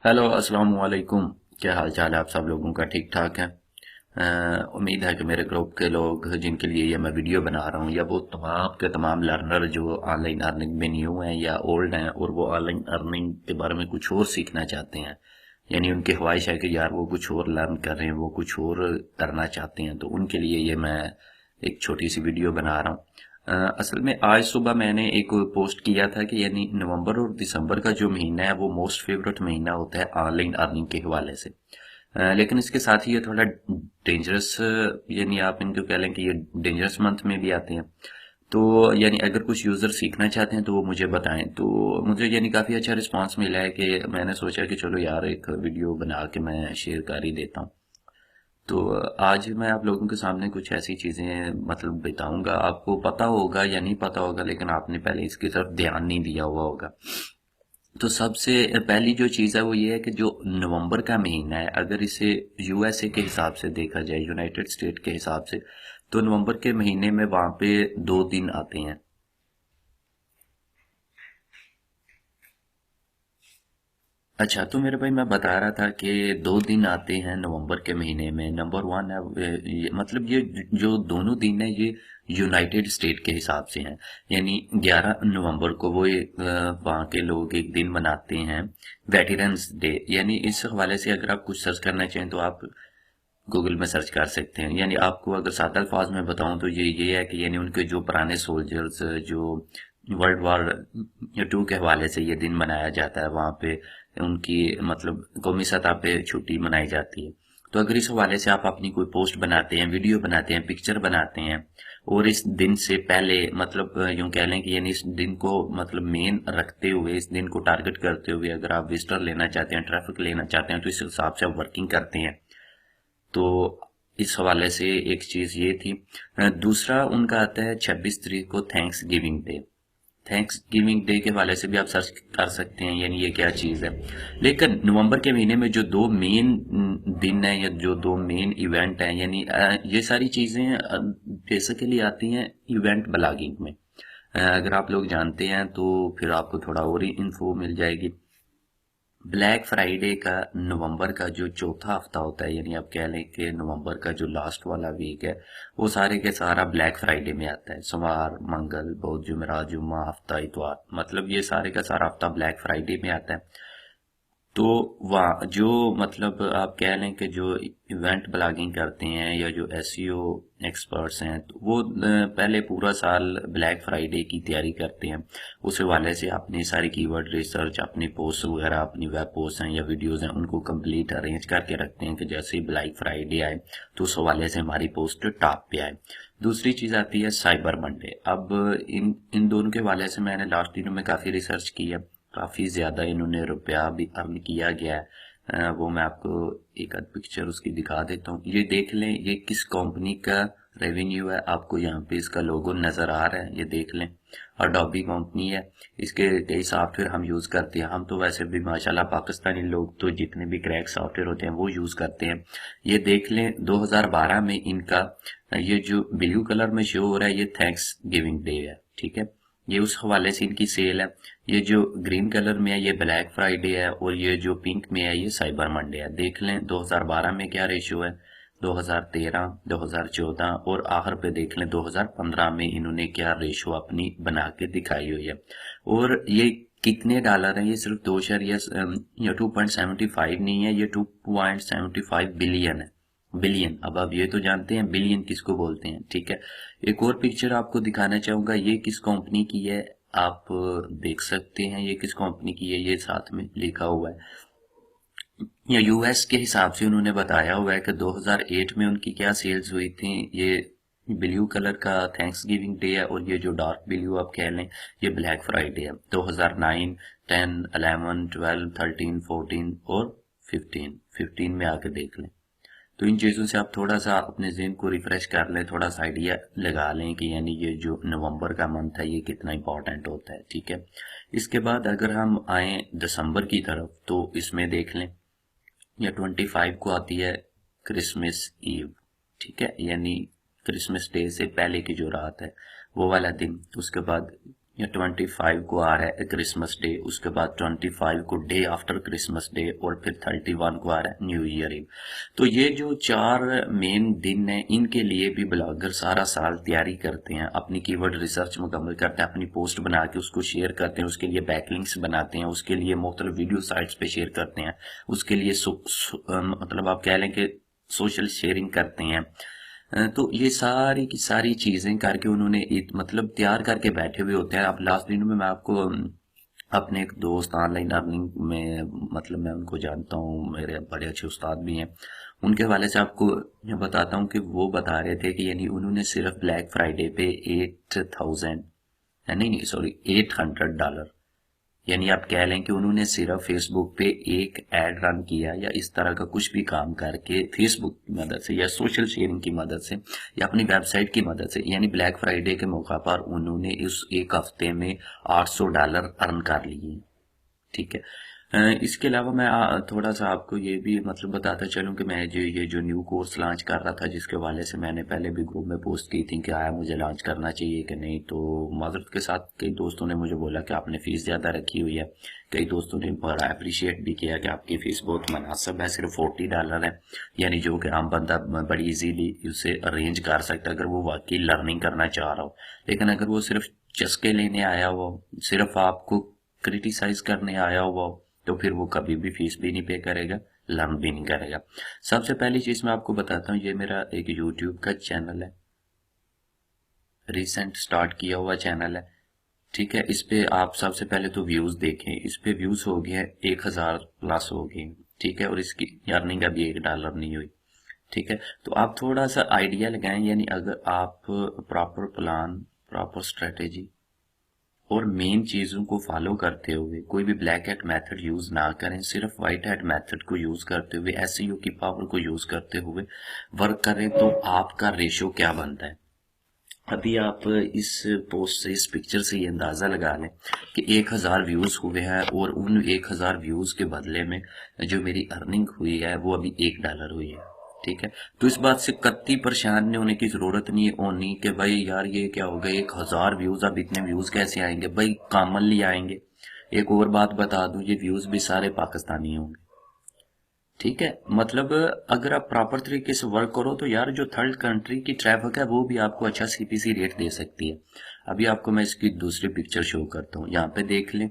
Hello अस्सलाम वालेकुम। क्या हाल चाल है आप सब लोगों का? ठीक ठाक है। उम्मीद है कि मेरे ग्रुप के लोग जिनके लिए ये मैं वीडियो बना रहा हूँ या वो तमाम के तमाम लर्नर जो ऑनलाइन अर्निंग में न्यू हैं या ओल्ड हैं और वो ऑनलाइन अर्निंग के बारे में कुछ और सीखना चाहते हैं, यानी उनकी ख्वाहिश है कि यार वो कुछ और लर्न कर रहे हैं, वो कुछ और करना चाहते हैं, तो उनके लिए ये मैं एक छोटी सी वीडियो बना रहा हूँ। असल में आज सुबह मैंने एक पोस्ट किया था कि यानी नवंबर और दिसंबर का जो महीना है वो मोस्ट फेवरेट महीना होता है ऑनलाइन अर्निंग के हवाले से। लेकिन इसके साथ ही ये थोड़ा डेंजरस, यानी आप इनको कह लें कि ये डेंजरस मंथ में भी आते हैं। तो यानी अगर कुछ यूज़र सीखना चाहते हैं तो वो मुझे बताएं। तो मुझे यानी काफ़ी अच्छा रिस्पांस मिला है कि मैंने सोचा कि चलो यार एक वीडियो बना के मैं शेयर कर ही देता हूँ। तो आज मैं आप लोगों के सामने कुछ ऐसी चीज़ें मतलब बताऊंगा, आपको पता होगा या नहीं पता होगा लेकिन आपने पहले इसकी तरफ ध्यान नहीं दिया हुआ होगा। तो सबसे पहली जो चीज़ है वो ये है कि जो नवंबर का महीना है, अगर इसे यूएसए के हिसाब से देखा जाए, यूनाइटेड स्टेट के हिसाब से, तो नवंबर के महीने में वहाँ पे 2 दिन आते हैं। अच्छा, तो मेरे भाई मैं बता रहा था कि 2 दिन आते हैं नवंबर के महीने में। नंबर वन है मतलब ये जो दोनों दिन है ये यूनाइटेड स्टेट के हिसाब से हैं। यानी 11 नवंबर को वो वहाँ के लोग एक दिन मनाते हैं, वेटरन्स डे। यानी इस हवाले से अगर आप कुछ सर्च करना चाहें तो आप गूगल में सर्च कर सकते हैं। यानी आपको अगर सादा अल्फाज में बताऊं तो ये है कि यानी उनके जो पुराने सोल्जर्स जो वर्ल्ड वॉर 2 के हवाले से ये दिन मनाया जाता है, वहाँ पे उनकी मतलब कौमी सतह पे छुट्टी मनाई जाती है। तो अगर इस हवाले से आप अपनी कोई पोस्ट बनाते हैं, वीडियो बनाते हैं, पिक्चर बनाते हैं और इस दिन से पहले मतलब यूं कह लें कि यानी इस दिन को मतलब मेन रखते हुए, इस दिन को टारगेट करते हुए अगर आप विजिटर लेना चाहते हैं, ट्रैफिक लेना चाहते हैं, तो इस हिसाब से आप वर्किंग करते हैं। तो इस हवाले से एक चीज ये थी। दूसरा उनका आता है 26 तारीख को thanks giving day. Thanks giving day के हवाले से भी आप सर्च कर सकते हैं, यानी ये क्या चीज है। लेकिन नवंबर के महीने में जो 2 मेन दिन है या जो 2 मेन इवेंट हैं, यानी ये सारी चीजें बेसिकली आती हैं इवेंट ब्लॉगिंग में। अगर आप लोग जानते हैं तो फिर आपको थोड़ा और ही इन्फो मिल जाएगी। ब्लैक फ्राइडे का नवंबर का जो चौथा हफ्ता होता है, यानी आप कह लें कि नवंबर का जो लास्ट वाला वीक है वो सारे के सारा ब्लैक फ्राइडे में आता है। सोमवार, मंगल, बुध, जुमेरात, जुम्मा, हफ्ता, इतवार, मतलब ये सारे का सारा हफ्ता ब्लैक फ्राइडे में आता है। तो वहाँ जो मतलब आप कह लें कि जो इवेंट ब्लॉगिंग करते हैं या जो एसईओ एक्सपर्ट्स हैं तो वो पहले पूरा साल ब्लैक फ्राइडे की तैयारी करते हैं। उस हवाले से अपनी सारी कीवर्ड रिसर्च, अपनी पोस्ट वगैरह, अपनी वेब पोस्ट हैं या वीडियोस हैं, उनको कंप्लीट अरेंज करके रखते हैं कि जैसे ही ब्लैक फ्राइडे आए तो उस हवाले से हमारी पोस्ट टॉप पे आए। दूसरी चीज़ आती है साइबर मंडे। अब इन इन दोनों के हवाले से मैंने लास्ट दिनों में काफ़ी रिसर्च की है। काफ़ी ज़्यादा इन्होंने रुपया भी अर्न किया गया है। वो मैं आपको एक आध पिक्चर उसकी दिखा देता हूँ। ये देख लें, ये किस कंपनी का रेवेन्यू है। आपको यहाँ पे इसका लोगो नज़र आ रहा है, ये देख लें। अडोबी कंपनी है। इसके कई सॉफ्टवेयर हम यूज़ करते हैं। हम तो वैसे भी माशाल्लाह पाकिस्तानी लोग तो जितने भी क्रैक सॉफ्टवेयर होते हैं वो यूज़ करते हैं। ये देख लें 2012 में इनका ये जो ब्लू कलर में शो हो रहा है ये थैंक्स गिविंग डे है, ठीक है। ये उस हवाले से इनकी सेल है। ये जो ग्रीन कलर में है ये ब्लैक फ्राइडे है और ये जो पिंक में है ये साइबर मंडे है। देख लें 2012 में क्या रेशियो है, 2013, 2014 और आखिर पे देख लें 2015 में इन्होंने क्या रेशियो अपनी बना के दिखाई हुई है। और ये कितने डॉलर हैं, ये सिर्फ 2.75 नहीं है, ये 2.75 बिलियन है। बिलियन, अब आप ये तो जानते हैं बिलियन किसको बोलते हैं, ठीक है। एक और पिक्चर आपको दिखाना चाहूंगा, ये किस कंपनी की है आप देख सकते हैं। ये किस कंपनी की है ये साथ में लिखा हुआ है। या यूएस के हिसाब से उन्होंने बताया हुआ है कि 2008 में उनकी क्या सेल्स हुई थी। ये ब्लू कलर का थैंक्स गिविंग डे है और ये जो डार्क ब्लू आप कह लें ये ब्लैक फ्राइडे है। 2009, 10, 11, 12, 13, 14 और 15 में आके देख लें। तो इन चीज़ों से आप थोड़ा सा अपने ज़हन को रिफ्रेश कर लें, थोड़ा सा आइडिया लगा लें कि यानी ये जो नवंबर का मंथ है ये कितना इंपॉर्टेंट होता है, ठीक है। इसके बाद अगर हम आए दिसंबर की तरफ तो इसमें देख लें या 25 को आती है क्रिसमस ईव, ठीक है, यानी क्रिसमस डे से पहले की जो रात है वो वाला दिन। उसके बाद या 25 को आ रहा है क्रिसमस डे, उसके बाद 25 को डे आफ्टर क्रिसमस डे, और फिर 31 को आ रहा है न्यू ईयर ईव। तो ये जो 4 मेन दिन हैं, इनके लिए भी ब्लॉगर सारा साल तैयारी करते हैं, अपनी कीवर्ड रिसर्च मुकम्मल करते हैं, अपनी पोस्ट बना के उसको शेयर करते हैं, उसके लिए बैकलिंक्स बनाते हैं, उसके लिए मुख्तलिफ वीडियो साइट्स पे शेयर करते हैं, उसके लिए मतलब आप कह लें कि सोशल शेयरिंग करते हैं। तो ये सारी की सारी चीजें करके उन्होंने मतलब तैयार करके बैठे हुए होते हैं। अब लास्ट दिनों में मैं आपको अपने एक दोस्त ऑनलाइन अर्निंग में, मतलब मैं उनको जानता हूँ, मेरे बड़े अच्छे उस्ताद भी हैं, उनके हवाले से आपको मैं बताता हूँ कि वो बता रहे थे कि यानी उन्होंने सिर्फ ब्लैक फ्राइडे पे 8000, नहीं सॉरी, $800, यानी आप कह लें कि उन्होंने सिर्फ फेसबुक पे एक ऐड रन किया या इस तरह का कुछ भी काम करके फेसबुक की मदद से या सोशल शेयरिंग की मदद से या अपनी वेबसाइट की मदद से, यानी ब्लैक फ्राइडे के मौका पर उन्होंने इस एक हफ्ते में $800 अर्न कर लिए। ठीक है। इसके अलावा मैं थोड़ा सा आपको ये भी मतलब बताता चलूं कि मैं ये जो न्यू कोर्स लॉन्च कर रहा था, जिसके हवाले से मैंने पहले भी ग्रुप में पोस्ट की थी कि आया मुझे लॉन्च करना चाहिए कि नहीं, तो माजरत के साथ कई दोस्तों ने मुझे बोला कि आपने फीस ज़्यादा रखी हुई है। कई दोस्तों ने बड़ा अप्रिशिएट भी किया कि आपकी फ़ीस बहुत मुनासिब है, सिर्फ $40 है, यानी जो कि आम बंदा बड़ी इजीली उसे अरेंज कर सकता है अगर वो वाकई लर्निंग करना चाह रहा हो। लेकिन अगर वो सिर्फ चस्के लेने आया हो, सिर्फ आपको क्रिटिसाइज करने आया हुआ, तो फिर वो कभी भी फीस भी नहीं पे करेगा, लर्न भी नहीं करेगा। सबसे पहली चीज मैं आपको बताता हूँ, ये मेरा एक यूट्यूब का चैनल है, रिसेंट स्टार्ट किया हुआ चैनल है। ठीक है। इस पे आप सबसे पहले तो व्यूज देखें, इस पे व्यूज हो गए 1000+ हो गए। ठीक है। और इसकी अर्निंग अभी $1 नहीं हुई। ठीक है। तो आप थोड़ा सा आइडिया लगाएं, यानी अगर आप प्रॉपर प्लान, प्रॉपर स्ट्रेटेजी और मेन चीजों को फॉलो करते हुए कोई भी ब्लैक हैट मेथड यूज ना करें, सिर्फ वाइट हैट मेथड को यूज करते हुए, एसईओ की पावर को यूज करते हुए वर्क करें, तो आपका रेशो क्या बनता है। अभी आप इस पोस्ट से, इस पिक्चर से ये अंदाजा लगा लें कि 1000 व्यूज हुए हैं, और उन 1000 व्यूज के बदले में जो मेरी अर्निंग हुई है वो अभी $1 हुई है। ठीक है। तो इस बात से कत्ती परेशान नहीं होने की जरूरत नहीं होनी कि भाई यार ये क्या हो गया, 1000 व्यूज, अब इतने व्यूज कैसे आएंगे, भाई कॉमनली आएंगे। एक और बात बता दूं, ये व्यूज भी सारे पाकिस्तानी होंगे। ठीक है। मतलब अगर आप प्रॉपर तरीके से वर्क करो तो यार जो थर्ड कंट्री की ट्रैफिक है वो भी आपको अच्छा सीपीसी रेट दे सकती है। अभी आपको मैं इसकी दूसरी पिक्चर शो करता हूँ, यहाँ पे देख लें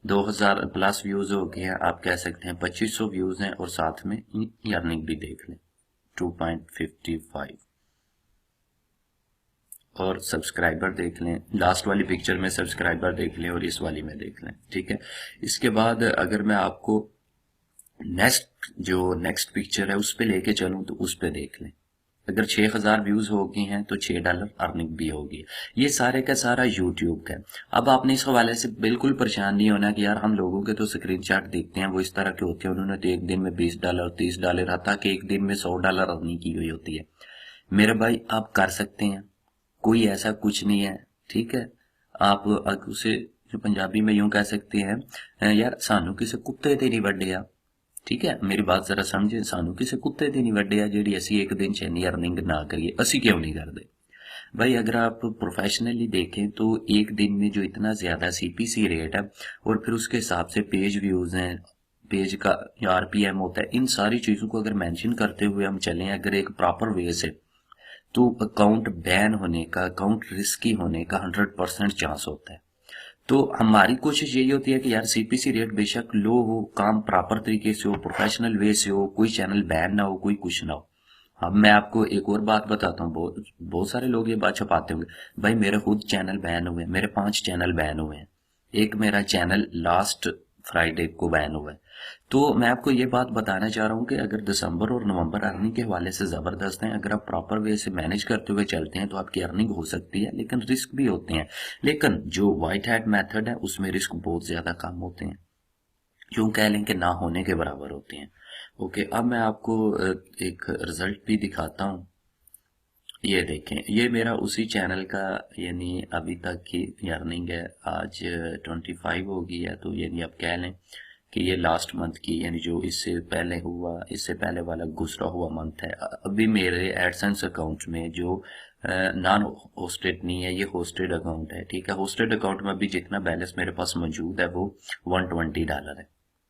2000+ व्यूज हो गए हैं, आप कह सकते हैं 2500 व्यूज हैं, और साथ में अर्निंग भी देख लें 2.55, और सब्सक्राइबर देख लें, लास्ट वाली पिक्चर में सब्सक्राइबर देख लें और इस वाली में देख लें। ठीक है। इसके बाद अगर मैं आपको नेक्स्ट पिक्चर है उस पे लेके चलूं तो उस पे देख लें, अगर 6000 व्यूज हो गए हैं तो $6 अर्निंग भी होगी। ये सारे का सारा यूट्यूब का है। अब आपने इस हवाले से बिल्कुल परेशान नहीं होना कि यार हम लोगों के तो स्क्रीनशॉट देखते हैं वो इस तरह के होते हैं, उन्होंने तो एक दिन में $20 $30 आता कि एक दिन में $100 अर्निंग की हुई होती है। मेरे भाई आप कर सकते हैं, कोई ऐसा कुछ नहीं है। ठीक है। आप उसे जो पंजाबी में यूं कह सकते हैं, यार सानू किसे कुत्ते ते नहीं वड्डिया। ठीक है। मेरी बात जरा समझे, सानू किसे कुत्ते ते नहीं वड्डिया ਜਿਹੜੀ ਅਸੀਂ एक दिन च ਇੰਨੀ अर्निंग ना करिए, ਅਸੀਂ क्यों नहीं करते भाई। अगर आप प्रोफेशनली देखें तो एक दिन में जो इतना ज्यादा सीपीसी रेट है, और फिर उसके हिसाब से पेज व्यूज हैं, पेज का आरपीएम होता है, इन सारी चीजों को अगर मेंशन करते हुए हम चलें अगर एक प्रॉपर वे से, तो अकाउंट बैन होने का, अकाउंट रिस्की होने का 100% चांस होता है। तो हमारी कोशिश यही होती है कि यार सीपीसी रेट बेशक लो हो, काम प्रॉपर तरीके से हो, प्रोफेशनल वे से हो, कोई चैनल बैन ना हो, कोई कुछ ना हो। अब मैं आपको एक और बात बताता हूँ, बहुत सारे लोग ये बात छुपाते होंगे, भाई मेरे खुद चैनल बैन हुए, मेरे 5 चैनल बैन हुए हैं, एक मेरा चैनल लास्ट फ्राइडे को बैन हुआ है। तो मैं आपको ये बात बताना चाह रहा हूँ कि अगर दिसंबर और नवंबर अर्निंग के हवाले से जबरदस्त हैं, अगर आप प्रॉपर वे से मैनेज करते हुए चलते हैं तो आपकी अर्निंग हो सकती है, लेकिन रिस्क भी होते हैं। लेकिन जो व्हाइट हैट मेथड है उसमें रिस्क बहुत ज्यादा कम होते हैं, यूं कह लें कि ना होने के बराबर होते हैं। ओके। अब मैं आपको एक रिजल्ट भी दिखाता हूँ। ये देखें, ये मेरा उसी चैनल का, यानी अभी तक की अर्निंग है, आज 25 हो गई है, तो यानी आप कह लें कि ये लास्ट मंथ की, यानी जो इससे पहले हुआ, इससे पहले वाला गुजरा हुआ मंथ है। अभी मेरे एडसेंस अकाउंट में जो नॉन होस्टेड नहीं है, ये होस्टेड अकाउंट है, ठीक है। होस्टेड अकाउंट में भी जितना बैलेंस मेरे पास मौजूद है वो $120 है,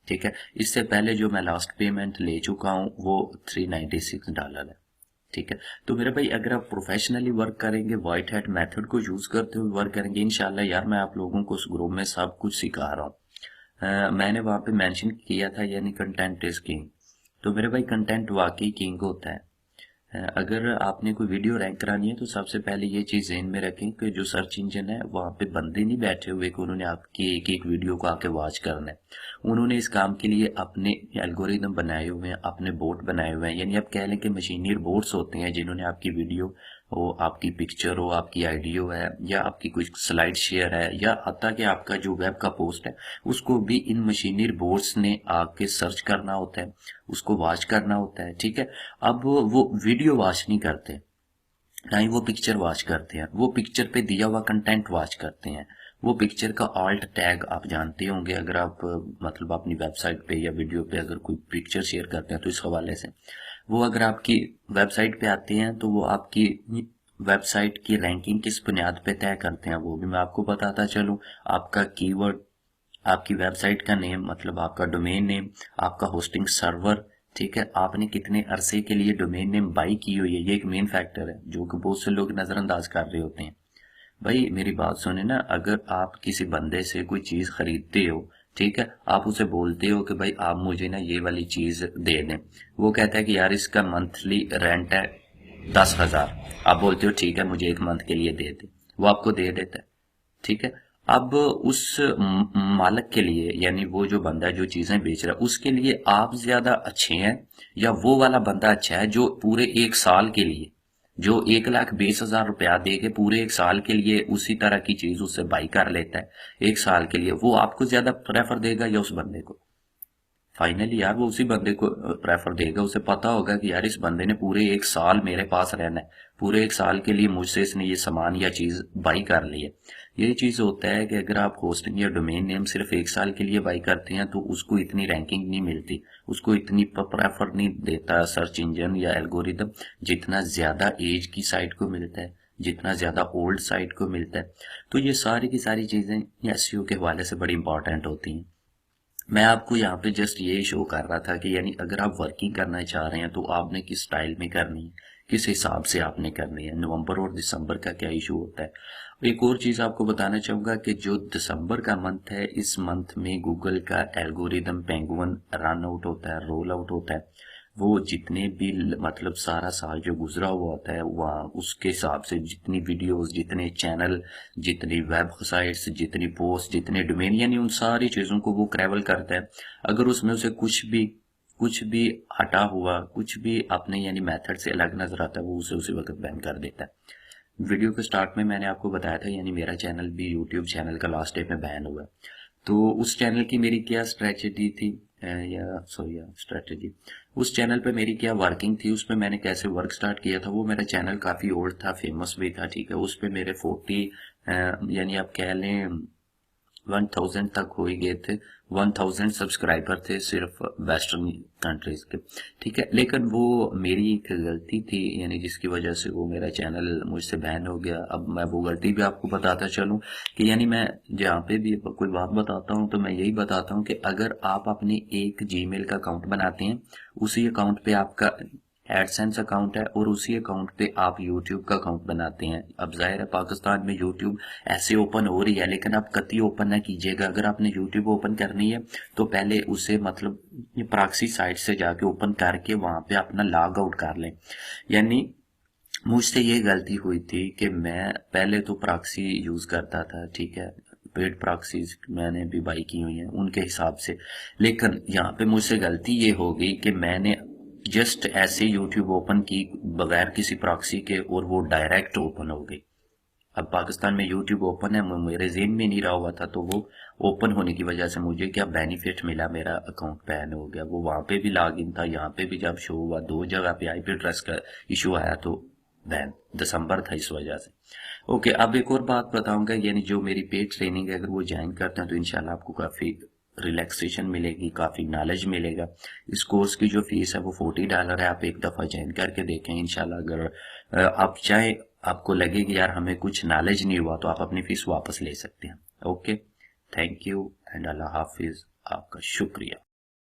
ठीक है। इससे पहले जो मैं लास्ट पेमेंट ले चुका हूँ वो $396 है, ठीक है। तो मेरे भाई अगर आप प्रोफेशनली वर्क करेंगे, वाइट हैट मेथड को यूज करते हुए वर्क करेंगे, इंशाल्लाह यार मैं आप लोगों को उस ग्रुप में सब कुछ सिखा रहा हूँ। मैंने वहां पे मेंशन किया था यानी कंटेंट इज किंग। तो मेरे भाई कंटेंट वाकई किंग होता है। अगर आपने कोई वीडियो रैंक करानी है तो सबसे पहले ये चीज़ ज़हन में रखें कि जो सर्च इंजन है वहाँ पे बंदे नहीं बैठे हुए कि उन्होंने आपकी एक एक वीडियो को आके वॉच करना है। उन्होंने इस काम के लिए अपने एल्गोरिदम बनाए हुए हैं, अपने बोट बनाए हुए हैं, यानी आप कह लें कि मशीनियर बोट्स होते हैं जिन्होंने आपकी वीडियो हो, आपकी पिक्चर हो, आपकी आइडियो है, या आपकी कुछ स्लाइड शेयर है, या हत्ता कि आपका जो वेब का पोस्ट है उसको भी इन मशीनियर बोट्स ने आके सर्च करना होता है, उसको वॉच करना होता है, ठीक है। अब वो वीडियो वॉच नहीं करते, ना ही वो पिक्चर वॉच करते हैं, वो पिक्चर पे दिया हुआ कंटेंट वॉच करते हैं। वो पिक्चर का ऑल्ट टैग आप जानते होंगे, अगर आप मतलब अपनी वेबसाइट पे या वीडियो पे अगर कोई पिक्चर शेयर करते हैं तो इस हवाले से वो अगर आपकी वेबसाइट पे आते हैं तो वो आपकी वेबसाइट की रैंकिंग किस बुनियाद पे तय करते हैं वो भी मैं आपको बताता चलूं। आपका कीवर्ड, आपकी वेबसाइट का नेम मतलब आपका डोमेन नेम, आपका होस्टिंग सर्वर, ठीक है, आपने कितने अरसे के लिए डोमेन नेम बाई की हुई है, ये एक मेन फैक्टर है जो कि बहुत से लोग नजरअंदाज कर रहे होते हैं। भाई मेरी बात सुने ना, अगर आप किसी बंदे से कोई चीज खरीदते हो, ठीक है, आप उसे बोलते हो कि भाई आप मुझे ना ये वाली चीज दे दें, वो कहता है कि यार इसका मंथली रेंट है 10,000, आप बोलते हो ठीक है मुझे एक मंथ के लिए दे दे, वो आपको दे देता है, ठीक है। अब उस मालिक के लिए यानी वो जो बंदा जो चीजें बेच रहा है उसके लिए आप ज्यादा अच्छे हैं या वो वाला बंदा अच्छा है जो पूरे एक साल के लिए, जो 1,20,000 रुपया दे के पूरे एक साल के लिए उसी तरह की चीज उससे बाई कर लेता है एक साल के लिए, वो आपको ज्यादा प्रेफर देगा या उस बंदे को? फाइनली यार वो उसी बंदे को प्रेफर देगा, उसे पता होगा कि यार इस बंदे ने पूरे एक साल मेरे पास रहना है, पूरे एक साल के लिए मुझसे इसने ये सामान या चीज बाई कर ली है। यही चीज होता है कि अगर आप होस्टिंग या डोमेन नेम सिर्फ एक साल के लिए बाई करते हैं तो उसको इतनी रैंकिंग नहीं मिलती, उसको इतनी प्रेफर नहीं देता सर्च इंजन या एल्गोरिदम जितना ज्यादा एज की साइट को मिलता है, जितना ज्यादा ओल्ड साइट को मिलता है। तो ये सारी की सारी चीजें एसईओ के हवाले से बड़ी इंपॉर्टेंट होती हैं। मैं आपको यहाँ पे जस्ट ये शो कर रहा था कि यानी अगर आप वर्किंग करना चाह रहे हैं तो आपने किस स्टाइल में करनी है, किस हिसाब से आपने करनी है, नवंबर और दिसंबर का क्या इशू होता है। एक और चीज आपको बताना चाहूंगा कि जो दिसंबर का मंथ है इस मंथ में गूगल का एल्गोरिदम पेंगुइन रन आउट होता है, रोल आउट होता है। वो जितने भी मतलब सारा साल जो गुजरा हुआ होता है वहाँ उसके हिसाब से जितनी वीडियोस, जितने चैनल, जितनी वेबसाइट्स, जितनी पोस्ट, जितने डोमेन, यानी उन सारी चीजों को वो क्रैवल करता है। अगर उसमें उसे कुछ भी हटा हुआ, कुछ भी अपने यानी मेथड से अलग नजर आता है वो उसे उसी वक्त बैन कर देता है। वीडियो के स्टार्ट में मैंने आपको बताया था यानी मेरा चैनल भी यूट्यूब चैनल का लास्ट डे में बैन हुआ। तो उस चैनल की मेरी क्या स्ट्रेटजी थी स्ट्रेटजी, उस चैनल पे मेरी क्या वर्किंग थी, उस पे मैंने कैसे वर्क स्टार्ट किया था। वो मेरा चैनल काफी ओल्ड था, फेमस भी था, ठीक है। उस पे मेरे 40 यानी आप कह लें 1,000 तक हो ही गए थे, 1,000 सब्सक्राइबर थे सिर्फ वेस्टर्न कंट्रीज के, ठीक है। लेकिन वो मेरी एक गलती थी यानी जिसकी वजह से वो मेरा चैनल मुझसे बैन हो गया। अब मैं वो गलती भी आपको बताता चलूं कि यानी मैं जहाँ पे भी कोई बात बताता हूँ तो मैं यही बताता हूँ कि अगर आप अपने एक जीमेल का अकाउंट बनाते हैं, उसी अकाउंट पे आपका एडसेंस अकाउंट है और उसी अकाउंट पे आप यूट्यूब का अकाउंट बनाते हैं। अब जाहिर है पाकिस्तान में यूट्यूब ऐसे ओपन हो रही है लेकिन आप कतई ओपन ना कीजिएगा। अगर आपने यूट्यूब ओपन करनी है तो पहले उसे मतलब प्रॉक्सी साइट से जाके ओपन करके वहां पे अपना लॉग आउट कर लें। यानी मुझसे ये गलती हुई थी कि मैं पहले तो प्रॉक्सी यूज करता था, ठीक है, पेड प्रॉक्सीज मैंने भी बाई की हुई हैं उनके हिसाब से। लेकिन यहाँ पे मुझसे गलती ये हो गई कि मैंने जस्ट ऐसे यूट्यूब ओपन की बगैर किसी प्रॉक्सी के और वो डायरेक्ट ओपन हो गई। अब पाकिस्तान में यूट्यूब ओपन है, मेरे जेन में नहीं रहा हुआ था, तो वो ओपन होने की वजह से मुझे क्या बेनिफिट मिला, मेरा अकाउंट बैन हो गया। वो वहां पे भी लॉग इन था, यहाँ पे भी जब शो हुआ, दो जगह पे आईपी एड्रेस का इशू आया तो बैन दिसंबर था इस वजह से। ओके, अब एक और बात बताऊंगा, यानी जो मेरी पेड ट्रेनिंग है अगर वो ज्वाइन करते हैं तो इंशाल्लाह आपको काफी रिलैक्सेशन मिलेगी, काफी नॉलेज मिलेगा। इस कोर्स की जो फीस है वो $40 है, आप एक दफा ज्वाइन करके देखें इंशाल्लाह। अगर आप चाहे आपको लगे कि यार हमें कुछ नॉलेज नहीं हुआ, तो आप अपनी फीस वापस ले सकते हैं। ओके, थैंक यू एंड अल्लाह हाफिज, आपका शुक्रिया।